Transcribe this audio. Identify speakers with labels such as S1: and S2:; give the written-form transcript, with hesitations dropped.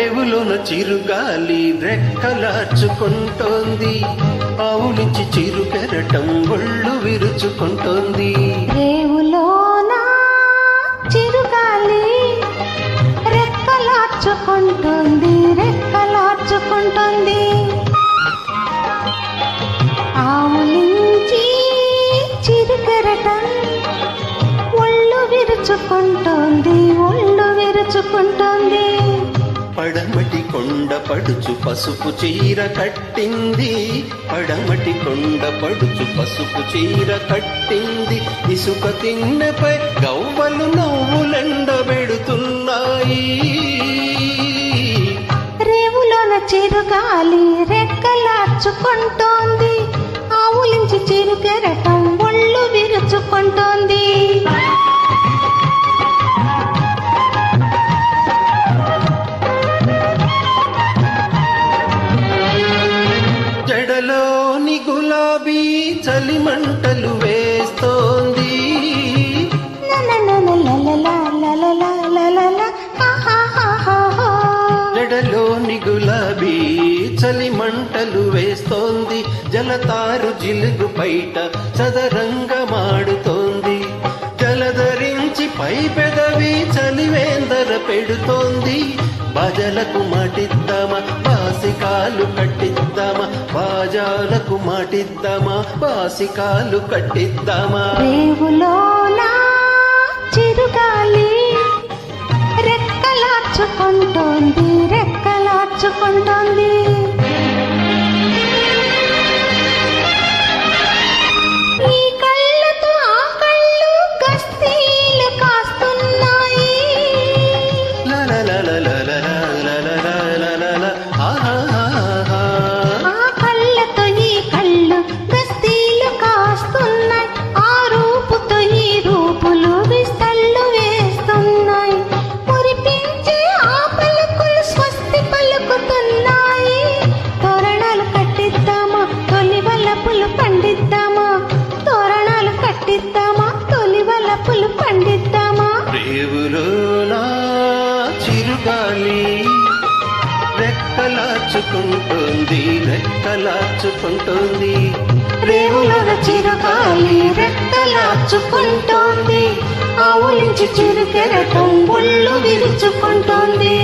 S1: రేవులోన చిరుగాలి రెక్కలార్చుకుంటోంది, ఆవులించి చిరు కెరటం ఒళ్ళు విరుచుకుంటోంది.
S2: రేవులోన చిరుగాలి రెక్కలార్చుకుంటోంది, రెక్కలార్చుకుంటోంది. ఆవులించి చిరు కెరటం ఒళ్ళు విరుచుకుంటోంది, ఒళ్ళు విరుచుకుంటోంది.
S1: పడమటి కొండ పడుచు పసుపు చీర కట్టింది, పడమటి కొండ పడుచు పసుపు చీర కట్టింది. ఇసుక తిన్నెపై గవ్వలు నవ్వులెండబెడుతున్నాయి.
S2: రేవులోన చిరుగాలి రెక్కలార్చుకుంటోంది, ఆవులించి చిరు కెరటం ఒళ్ళు విరుచుకుంటోంది.
S1: జడలోని గులాబీ చలిమంటలు వేస్తోంది, జడలోని గులాబీ చలిమంటలు వేస్తోంది. జలతారు జిలుగు బయట చదరంగమాడుతోంది, జలధరించి పై పెదవి చలివేందర పెడుతోంది. బాజలకు మాటిద్దామా బాసికాలు కట్టిద్దామా, బాజాలకు మాటిద్దామా బాసికాలు కట్టిద్దామా.
S2: రేవులోన చిరుగాలి రెక్కలార్చుకుంటోంది, రెక్కలార్చుకుంటోంది. ఈ కళ్ళతో ఆ కళ్ళు గస్తీలు కాస్తున్నాయి, ఆ కళ్ళతో ఈ కళ్ళు గస్తీలు కాస్తున్నాయి. ఆ రూపుతో ఈ రూపులు విస్తళ్ళు వేస్తున్నాయి. మురిపించే ఆ పలుకులు స్వస్తి పలుకుతున్నాయి. తోరణాలు కట్టిద్దామా తొలి వలపులు పండిద్దామా, తోరణాలు కట్టిద్దామా తొలి వలపులు పండిద్దామా.
S1: రేవులోనా చిరుగాలి రెక్కలార్చుకుంటోంది, రెక్కలార్చుకుంటోంది.
S2: రేవులోన చిరుగాలి రెక్కలార్చుకుంటోంది, ఆవులించి చిరు కెరటం ఒళ్ళు విరుచుకుంటోంది.